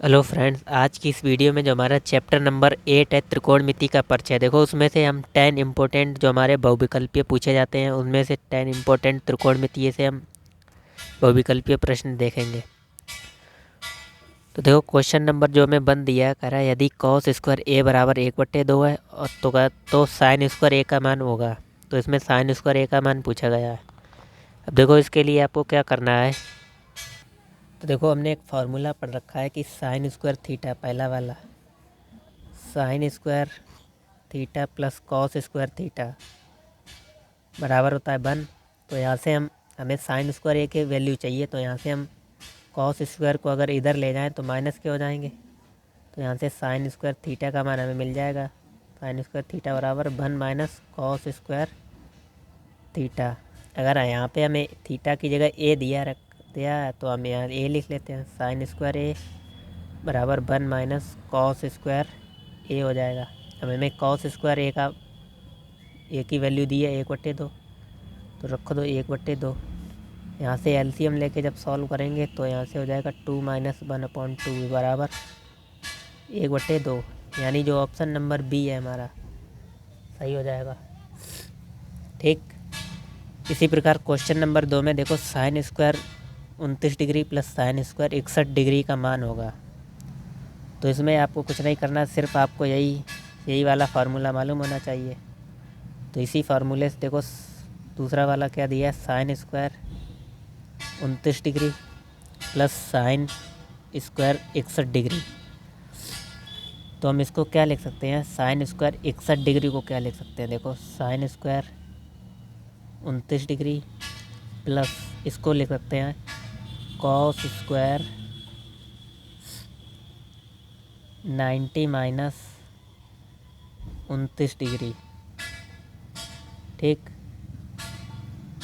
Hello friends, आज की इस वीडियो में जो हमारा चैप्टर नंबर 8 है त्रिकोणमिति का परिचय। देखो उसमें से हम 10 इम्पोर्टेंट जो हमारे बहुविकल्पीय पूछे जाते हैं उनमें से 10 इम्पोर्टेंट त्रिकोणमितीय से हम बहुविकल्पीय प्रश्न देखेंगे। तो देखो क्वेश्चन नंबर जो हमें बन दिया है, कह रहा है यदि कॉस स्क्वायर ए बराबर 1/2 है और तो साइन स्क्वायर ए का मान होगा। तो इसमें साइन स्क्वायर ए का मान पूछा गया है। अब देखो इसके लिए आपको क्या करना है। तो देखो हमने एक फार्मूला पढ़ रखा है कि साइन स्क्वायर थीटा, पहला वाला sine square theta plus cos square theta बराबर होता है 1। तो यहाँ से हमें साइन स्क्वायर ए की वैल्यू चाहिए, तो यहाँ से हम कॉस स्क्वायर को अगर इधर ले जाएं तो माइनस के हो जाएंगे। तो यहाँ से साइन स्क्वायर थीटा का मान हमें मिल जाएगा। साइन स्क्वायर थीटा बराबर 1 माइनस कॉस स्क्वायर थीटा। अगर यहाँ पे हमें थीटा की जगह ए दिया है तो हम यहाँ ए लिख लेते हैं। साइन स्क्वायर ए बराबर 1 माइनस कॉस स्क्वायर ए हो जाएगा। अब हमें कॉस स्क्वायर ए की वैल्यू दी है 1/2, तो रखो दो 1/2। यहाँ से एलसीएम लेके जब सॉल्व करेंगे तो यहाँ से हो जाएगा 2 माइनस 1/2 बराबर 1/2, यानी जो ऑप्शन नंबर बी है हमारा सही हो जाएगा। ठीक, इसी प्रकार क्वेश्चन नंबर 2 में देखो sine square 29 degree plus sine square 61 degree का मान होगा। तो इसमें आपको कुछ नहीं करना, सिर्फ आपको यही वाला फार्मूला मालूम होना चाहिए। तो इसी फार्मूले से देखो दूसरा वाला क्या दिया है, sine square 29 degree plus sine square 61 degree. तो हम इसको क्या लिख सकते हैं, साइन स्क्वायर 61 डिग्री को क्या लिख सकते हैं। देखो साइन स्क्वायर 29 डिग्री प्लस इसको लिख सकते हैं कॉस स्क्वायर 90 माइनस 29 डिग्री। ठीक,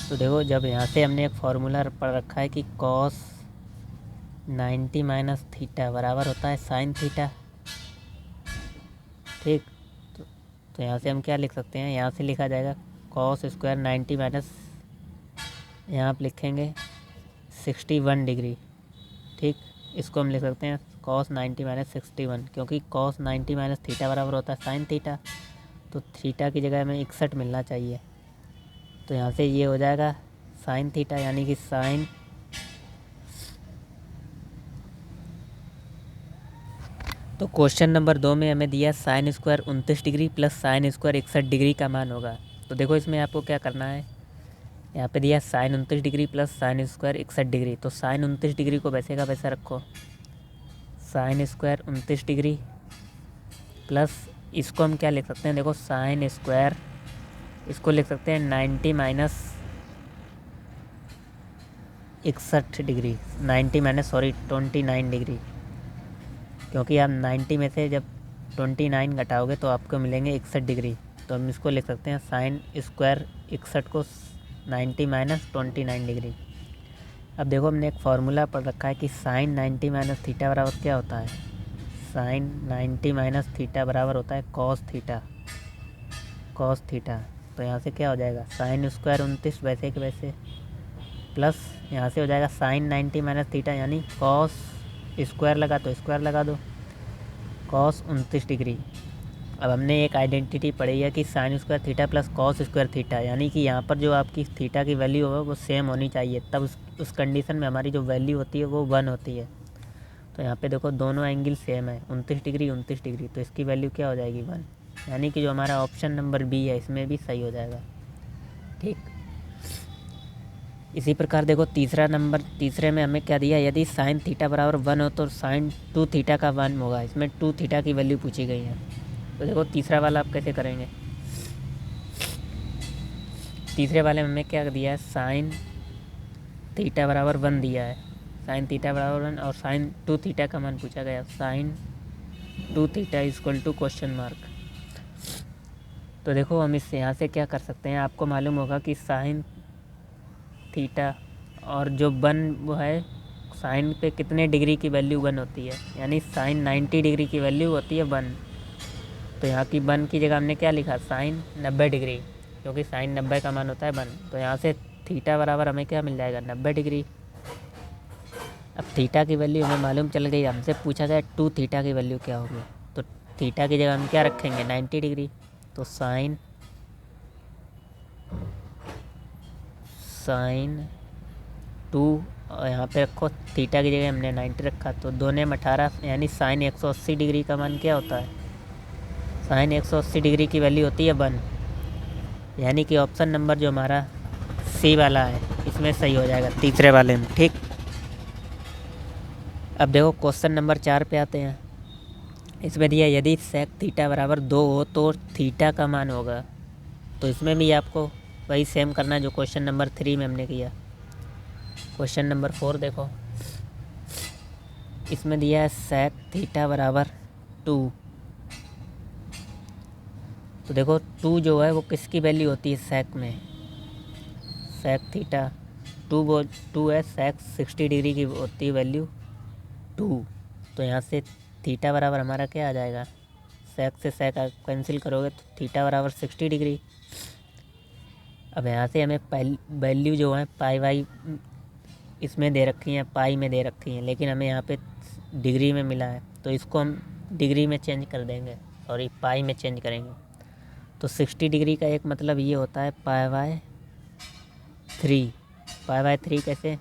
तो देखो जब यहाँ से हमने एक फार्मूला पढ़ रखा है कि कॉस 90 माइनस थीटा बराबर होता है साइन थीटा। ठीक, तो यहाँ से हम क्या लिख सकते हैं, यहाँ से लिखा जाएगा कॉस स्क्वायर 90 माइनस, यहाँ आप लिखेंगे 61 डिग्री। ठीक, इसको हम लिख सकते हैं कॉस 90 माइनस 61, क्योंकि कॉस 90 माइनस थीटा बराबर होता है साइन थीटा। तो थीटा की जगह हमें 61 मिलना चाहिए। तो यहाँ से ये हो जाएगा साइन थीटा, यानी कि साइन तो क्वेश्चन नंबर 2 में हमें दिया sine square 29 degree plus sine square 61 degree का मान होगा। तो देखो इसमें आपको क्या करना है, यहाँ पे दिया sine 29 degree plus sine square 61 degree. तो साइन 29 डिग्री को वैसे का वैसा रखो, साइन स्क्वायर 29 डिग्री प्लस इसको हम क्या लिख सकते हैं, देखो साइन स्क्वायर इसको लिख सकते हैं 90 माइनस 61 डिग्री, 90 माइनस 29 डिग्री, क्योंकि आप 90 में से जब 29 घटाओगे तो आपको मिलेंगे 61 डिग्री। तो हम इसको लिख सकते हैं साइन स्क्वायर 61 को 90 माइनस 29 डिग्री। अब देखो हमने एक फार्मूला पढ़ रखा है कि साइन 90 माइनस थीटा बराबर क्या होता है, साइन 90 माइनस थीटा बराबर होता है कॉस थीटा। तो यहाँ से क्या हो जाएगा, साइन स्क्वायर 29 वैसे के वैसे प्लस यहाँ से हो जाएगा साइन 90 माइनस थीटा, यानी कॉस स्क्वायर लगा तो स्क्वायर लगा दो कॉस 29 डिग्री। अब हमने एक आइडेंटिटी पढ़ी है कि sine square theta plus cos square theta, यानी कि यहाँ पर जो आपकी थीटा की वैल्यू हो वो सेम होनी चाहिए, तब उस कंडीशन में हमारी जो वैल्यू होती है वो 1 होती है। तो यहाँ पे देखो दोनों एंगल सेम है, 29 डिग्री 29 डिग्री, तो इसकी वैल्यू क्या हो जाएगी 1, यानी कि जो हमारा ऑप्शन नंबर बी है इसमें भी सही हो जाएगा। ठीक, इसी प्रकार देखो तीसरे में हमें क्या दिया, यदि साइन थीटा बराबर 1 हो तो साइन 2 थीटा का 1 होगा। इसमें 2 थीटा की वैल्यू पूछी गई है। तो देखो तीसरा वाला आप कैसे करेंगे, तीसरे वाले में हमें क्या दिया है, साइन थीटा बराबर 1 दिया है, साइन थीटा बराबर 1 और साइन 2 थीटा का मान पूछा गया, sine 2 theta equal to question mark. तो देखो हम इससे यहाँ से क्या कर सकते हैं, आपको मालूम होगा कि साइन थीटा और जो 1 वो है साइन पे कितने डिग्री की वैल्यू 1 होती है, यानी साइन 90 डिग्री की वैल्यू होती है 1। तो यहाँ की 1 की जगह हमने क्या लिखा, साइन 90 डिग्री, क्योंकि साइन 90 का मान होता है 1। तो यहाँ से थीटा बराबर हमें क्या मिल जाएगा 90 डिग्री। अब थीटा की वैल्यू हमें मालूम चल गई। हमसे पूछा गया 2 थीटा की वैल्यू क्या होगी, तो थीटा की जगह हम क्या रखेंगे 90 डिग्री। तो साइन 2 और यहाँ पे रखो थीटा की जगह हमने 90 रखा, तो 2 ने 18 यानी साइन 180 डिग्री का मान क्या होता है, साइन 180 डिग्री की वैल्यू होती है 1। यानी कि ऑप्शन नंबर जो हमारा सी वाला है इसमें सही हो जाएगा, तीसरे वाले में। ठीक, अब देखो क्वेश्चन नंबर 4 पे आते हैं। इसमें दिया यदि सेक थीटा बराबर 2 हो तो थीटा का मान होगा। तो इसमें भी आपको वही सेम करना है जो क्वेश्चन नंबर 3 में हमने किया। क्वेश्चन नंबर 4 देखो, इसमें दिया है सेक थीटा बराबर 2। तो देखो 2 जो है वो किसकी वैल्यू होती है सेक में, सेक थीटा 2 है, सेक 60 डिग्री की होती है वैल्यू 2। तो यहाँ से थीटा बराबर हमारा क्या आ जाएगा, सेक से सेक कैंसिल करोगे तो थीटा बराबर 60 डिग्री। अब यहाँ से हमें वैल्यू जो है पाई वाई इसमें दे रखी हैं, पाई में दे रखी हैं, लेकिन हमें यहाँ पे डिग्री में मिला है तो इसको हम डिग्री में चेंज कर देंगे, सॉरी पाई में चेंज करेंगे। तो 60 डिग्री का एक मतलब ये होता है पाई बाय 3। पाई बाय 3 कैसे,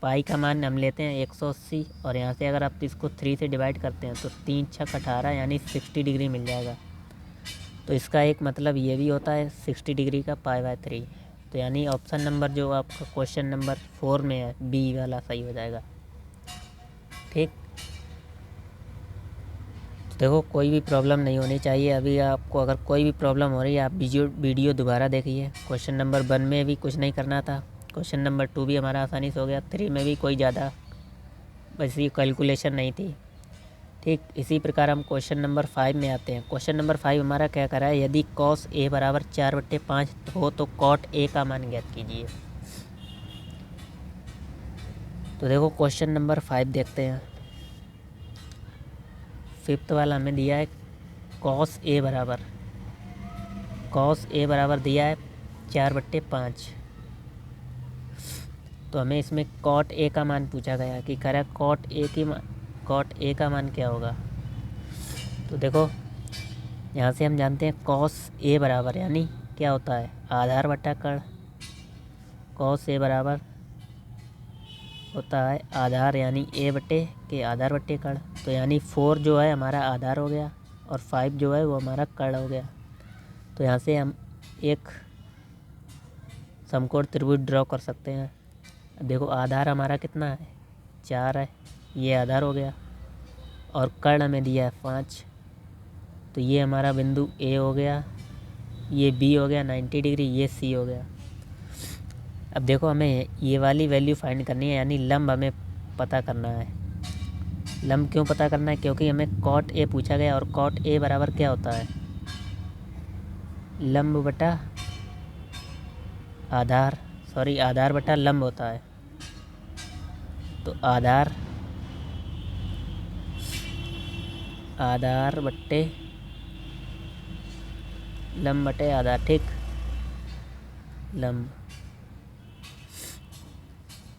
पाई का मान हम लेते हैं 180 और यहाँ से अगर आप इसको 3 से डिवाइड करते हैं तो 3 छक 18 यानी 60 डिग्री मिल जाएगा। तो इसका एक मतलब ये भी होता है 60 डिग्री का पाई बाय 3। तो यानी ऑप्शन नंबर जो आपका क्वेश्चन नंबर 4 में है बी वाला सही हो जाएगा। ठीक, तो देखो कोई भी प्रॉब्लम नहीं होनी चाहिए। अभी आपको अगर कोई भी प्रॉब्लम हो रही है आप वीडियो दोबारा देखिए। क्वेश्चन नंबर 1 में भी कुछ नहीं करना था, क्वेश्चन नंबर 2 भी हमारा आसानी से हो गया, 3 में भी कोई ज़्यादा वैसी कैलकुलेशन नहीं थी। ठीक, इसी प्रकार हम क्वेश्चन नंबर 5 में आते हैं। क्वेश्चन नंबर 5 हमारा क्या करा है, यदि कॉस ए बराबर 4/5 हो तो कॉट ए का मान ज्ञात कीजिए। तो देखो क्वेश्चन नंबर 5 देखते हैं। 5th वाला हमें दिया है कॉस ए बराबर दिया है 4/5। तो हमें इसमें कॉट ए का मान पूछा गया कि कह रहा है कॉट ए का मान क्या होगा। तो देखो यहाँ से हम जानते हैं कॉस ए बराबर यानी क्या होता है आधार बटा कर्ण। कॉस ए बराबर होता है आधार यानी ए बटे के आधार बटे कर्ण। तो यानी 4 जो है हमारा आधार हो गया और 5 जो है वो हमारा कर्ण हो गया। तो यहाँ से हम एक समकोण त्रिभुज ड्रॉ कर सकते हैं। देखो आधार हमारा कितना है 4 है, ये आधार हो गया और कर्ण हमें दिया है 5। तो ये हमारा बिंदु ए हो गया, ये बी हो गया 90 डिग्री, ये सी हो गया। अब देखो हमें ये वाली वैल्यू फाइंड करनी है यानी लंब हमें पता करना है। लंब क्यों पता करना है, क्योंकि हमें कॉट ए पूछा गया और कॉट ए बराबर क्या होता है लंब बटा आधार, सॉरी आधार बटा लंब होता है। तो आधार बट्टे लंब बटे आधार। ठीक, लंब।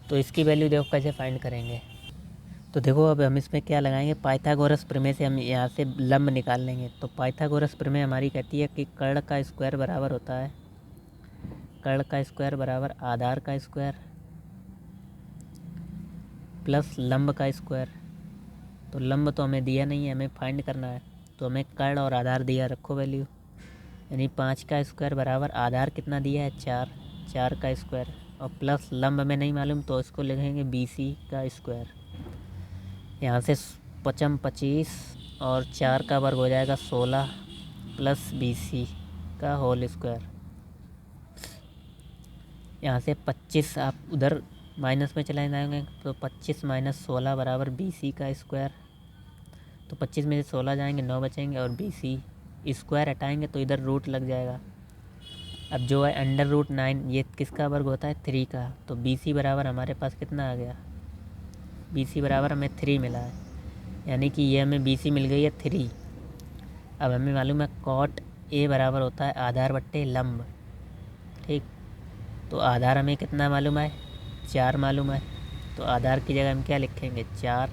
तो इसकी वैल्यू देखो कैसे फाइंड करेंगे। तो देखो अब हम इसमें क्या लगाएंगे, पाइथागोरस प्रमेय से हम यहाँ से लंब निकाल लेंगे। तो पाइथागोरस प्रमेय हमारी कहती है कि कर्ण का स्क्वायर बराबर होता है कर्ण का स्क्वायर बराबर आधार का स्क्वायर प्लस लंब का स्क्वायर। तो लंब तो हमें दिया नहीं है, हमें फाइंड करना है। तो हमें कर्ण और आधार दिया, रखो वैल्यू, यानी 5 का स्क्वायर बराबर आधार कितना दिया है 4 का स्क्वायर और प्लस लंब हमें नहीं मालूम तो इसको लिखेंगे BC का स्क्वायर। यहाँ से 25 और 4 का वर्ग हो जाएगा 16 प्लस BC का होल स्क्वायर। यहाँ से 25 आप उधर माइनस में चले जाएंगे तो 25 - 16 बराबर BC का स्क्वायर। तो 25 में से 16 जाएंगे 9 बचेंगे और BC स्क्वायर हटाएंगे तो इधर रूट लग जाएगा। अब जो है √9 ये किसका वर्ग होता है 3 का। तो BC बराबर हमारे पास कितना आ गया, BC बराबर हमें 3 मिला है, यानी कि ये हमें BC मिल गई है 3। अब हमें मालूम है कॉट ए बराबर होता है आधार बट्टे लंब। ठीक, तो आधार हमें कितना मालूम है 4 मालूम है तो आधार की जगह हम क्या लिखेंगे 4,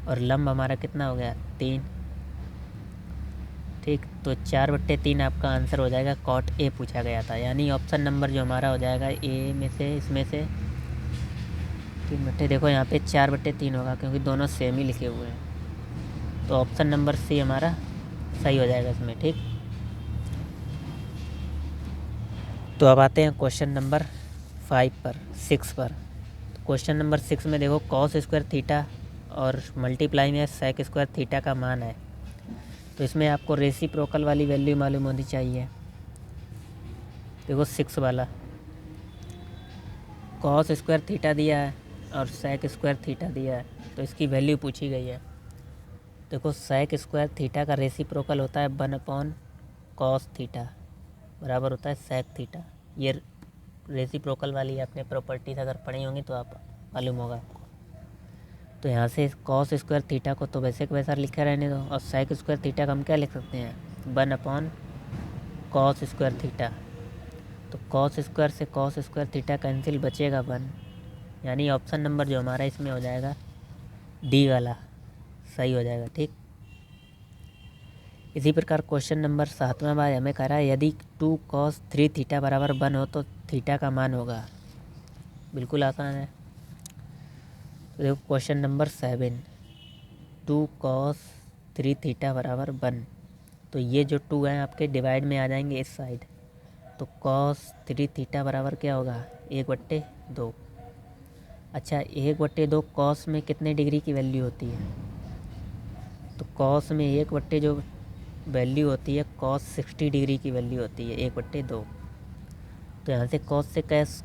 और लंब हमारा कितना हो गया 3। ठीक, तो 4/3 आपका आंसर हो जाएगा। कॉट ए पूछा गया था, यानी ऑप्शन नंबर जो हमारा हो जाएगा ए में से, इसमें से 3/, देखो यहाँ पे 4/3 होगा क्योंकि दोनों सेम ही लिखे हुए हैं। तो ऑप्शन नंबर सी हमारा सही हो जाएगा इसमें। ठीक, तो अब आते हैं क्वेश्चन नंबर 6 पर। क्वेश्चन नंबर 6 में देखो कॉस स्क्वायर थीटा और मल्टीप्लाई में सेक स्क्वायर थीटा का मान है। तो इसमें आपको रेसिप्रोकल वाली वैल्यू मालूम होनी चाहिए। देखो 6 वाला कॉस स्क्वायर थीटा दिया है और सेक स्क्वायर थीटा दिया है, तो इसकी वैल्यू पूछी गई है। देखो सेक स्क्वायर थीटा का रेसिप्रोकल होता है 1/cos थीटा बराबर होता है सेक थीटा। ये रेसिप्रोकल वाली आपने प्रॉपर्टीज अगर पढ़ी होंगी तो आप मालूम होगा आपको। तो यहाँ से कॉस स्क्वायर थीटा को तो वैसे के वैसा लिखा रहने दो, और सेक स्क्वायर थीटा का हम क्या लिख सकते हैं 1/cos स्क्वायर थीटा। तो कॉस स्क्वायर से कॉस स्क्वायर थीटा कैंसिल, बचेगा 1, यानी ऑप्शन नंबर जो हमारा इसमें हो जाएगा डी वाला सही हो जाएगा। ठीक, इसी प्रकार क्वेश्चन नंबर 7वां बार हमें कह रहा है यदि 2cos 3 थीटा बराबर 1 हो तो थीटा का मान होगा। बिल्कुल आसान है। तो देखो क्वेश्चन नंबर 7, 2cos 3 थीटा बराबर 1। तो ये जो 2 हैं आपके डिवाइड में आ जाएंगे इस साइड। तो cos 3 थीटा बराबर क्या होगा 1/2। अच्छा 1/2 cos में कितने डिग्री की वैल्यू होती है? तो cos में 1/, जो वैल्यू होती है cos 60 डिग्री की वैल्यू होती है 1/2। तो यहाँ से cos से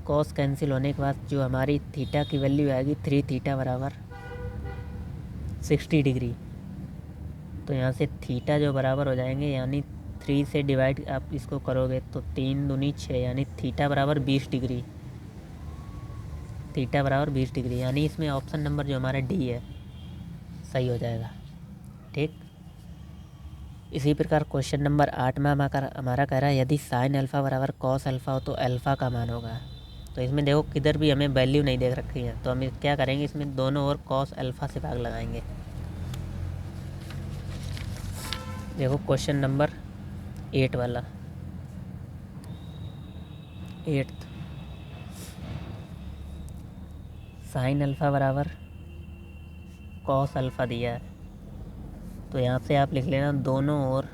cos कैंसिल होने के बाद जो हमारी थीटा की वैल्यू आएगी 3 थीटा बराबर 60 डिग्री। तो यहाँ से थीटा जो बराबर हो जाएंगे, यानी 3 से डिवाइड आप इसको करोगे तो 3 दूनी 6, यानी थीटा बराबर 20 डिग्री। थीटा बराबर 20 डिग्री, यानी इसमें ऑप्शन नंबर जो हमारा डी है सही हो जाएगा। ठीक, इसी प्रकार क्वेश्चन नंबर 8 में हमारा कह रहा है यदि साइन अल्फ़ा बराबर कॉस अल्फ़ा हो तो अल्फ़ा का मान होगा। तो इसमें देखो किधर भी हमें वैल्यू नहीं देख रखी है, तो हम क्या करेंगे इसमें दोनों ओर कॉस अल्फ़ा से भाग लगाएंगे। देखो क्वेश्चन नंबर 8 वाला, 8 साइन अल्फ़ा बराबर कॉस अल्फ़ा दिया है। तो यहाँ से आप लिख लेना दोनों ओर,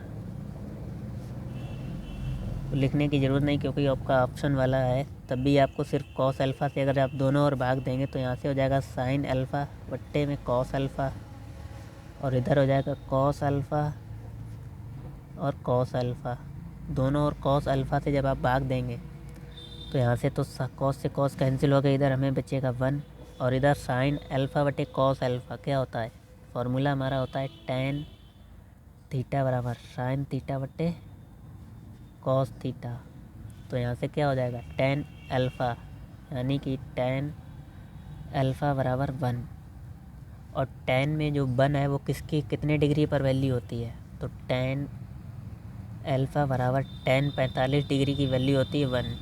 लिखने की ज़रूरत नहीं क्योंकि आपका ऑप्शन वाला है, तब भी आपको सिर्फ कॉस अल्फ़ा से अगर आप दोनों ओर भाग देंगे तो यहाँ से हो जाएगा साइन अल्फ़ा बट्टे में कॉस अल्फ़ा, और इधर हो जाएगा कॉस अल्फ़ा और कॉस अल्फ़ा। दोनों ओर कॉस अल्फ़ा से जब आप भाग देंगे तो यहाँ से तो कॉस से कॉस कैंसिल हो गया, इधर हमें बचेगा 1, और इधर साइन अल्फ़ा बटे कॉस अल्फ़ा क्या होता है, फॉर्मूला हमारा होता है tan थीटा बराबर साइन थीटा बटे कॉस थीटा। तो यहाँ से क्या हो जाएगा tan अल्फ़ा, यानी कि tan अल्फ़ा बराबर 1, और tan में जो 1 है वो किसकी कितने डिग्री पर वैल्यू होती है, तो tan अल्फ़ा बराबर tan 45 डिग्री की वैल्यू होती है 1।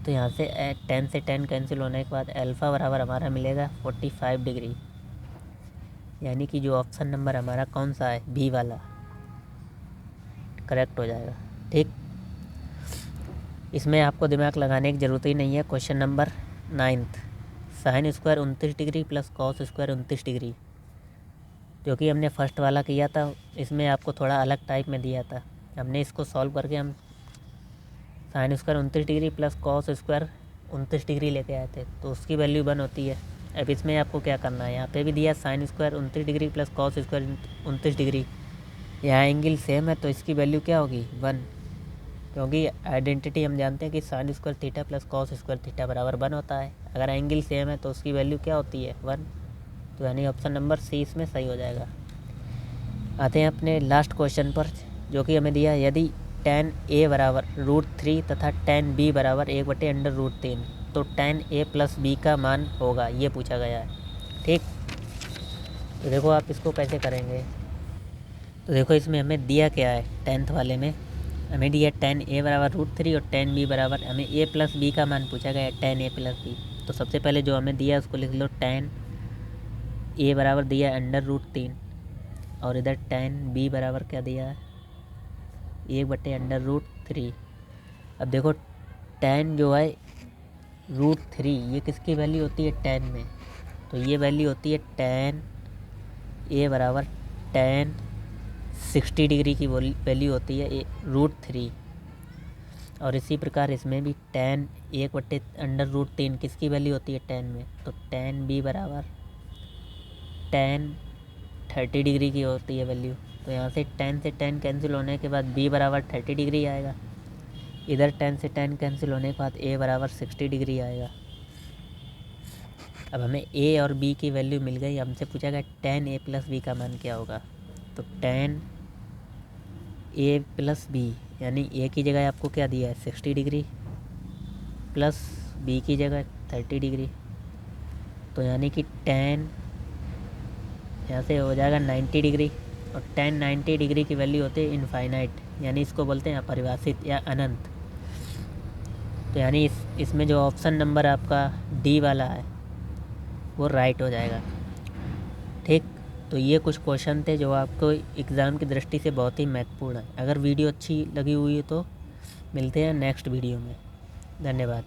तो यहाँ से tan से tan कैंसिल होने के बाद अल्फ़ा बराबर हमारा मिलेगा 45 डिग्री, यानी कि जो ऑप्शन नंबर हमारा कौन सा है बी वाला करेक्ट हो जाएगा। ठीक, इसमें आपको दिमाग लगाने की ज़रूरत ही नहीं है। Question number 9, sine square 29 degree plus cos square 29 degree, जो कि हमने फर्स्ट वाला किया था, इसमें आपको थोड़ा अलग टाइप में दिया था। हमने इसको सॉल्व करके हम sine square 29 degree plus cos square 29 degree लेके आए थे, तो उसकी वैल्यू 1 होती है। अब इसमें आपको क्या करना है, यहाँ पे भी दिया sine square 29 degree plus cos square 29 degree, यहाँ एंगल सेम है तो इसकी वैल्यू क्या होगी 1, क्योंकि आइडेंटिटी हम जानते हैं कि sine square theta plus cos square theta बराबर 1 होता है। अगर एंगल सेम है तो उसकी वैल्यू क्या होती है 1, तो यानी ऑप्शन नंबर सी इसमें सही हो जाएगा। आते हैं अपने लास्ट क्वेश्चन पर, जो कि हमें दिया यदि tan a बराबर √3 तथा tan b बराबर 1/√3 तो tan a प्लस b का मान होगा, ये पूछा गया है। ठीक, तो देखो आप इसको कैसे करेंगे। तो देखो इसमें हमें दिया क्या है, 10th वाले में हमें दिया tan a बराबर √3 और tan b बराबर, हमें a प्लस b का मान पूछा गया है tan a प्लस b। तो सबसे पहले जो हमें दिया उसको लिख लो tan a बराबर दिया √3 और इधर tan b बराबर क्या दिया है 1/√3। अब देखो tan जो है √3 ये किसकी वैल्यू होती है tan में, तो ये वैल्यू होती है tan a बराबर tan 60 डिग्री की वैल्यू होती है √3। और इसी प्रकार इसमें भी tan 1/√3 किसकी वैल्यू होती है tan में, तो tan b बराबर tan 30 डिग्री की होती है वैल्यू। तो यहाँ से tan से tan कैंसिल होने के बाद b बराबर 30 डिग्री आएगा, इधर tan से tan कैंसिल होने के बाद a बराबर 60 डिग्री आएगा। अब हमें a और b की वैल्यू मिल गई। हमसे पूछा गया tan a + b का मान क्या होगा, तो tan a + b यानी a की जगह आपको क्या दिया है 60 डिग्री प्लस b की जगह 30 डिग्री, तो यानी कि tan यहाँ से हो जाएगा 90 डिग्री। और tan 90 डिग्री की वैल्यू होती है इनफाइनाइट, यानी इसको बोलते हैं अपरिभाषित या अनंत। तो यानी इसमें जो ऑप्शन नंबर आपका डी वाला है वो राइट हो जाएगा। ठीक, तो ये कुछ क्वेश्चन थे जो आपको एग्ज़ाम की दृष्टि से बहुत ही महत्वपूर्ण है। अगर वीडियो अच्छी लगी हुई है तो मिलते हैं नेक्स्ट वीडियो में। धन्यवाद।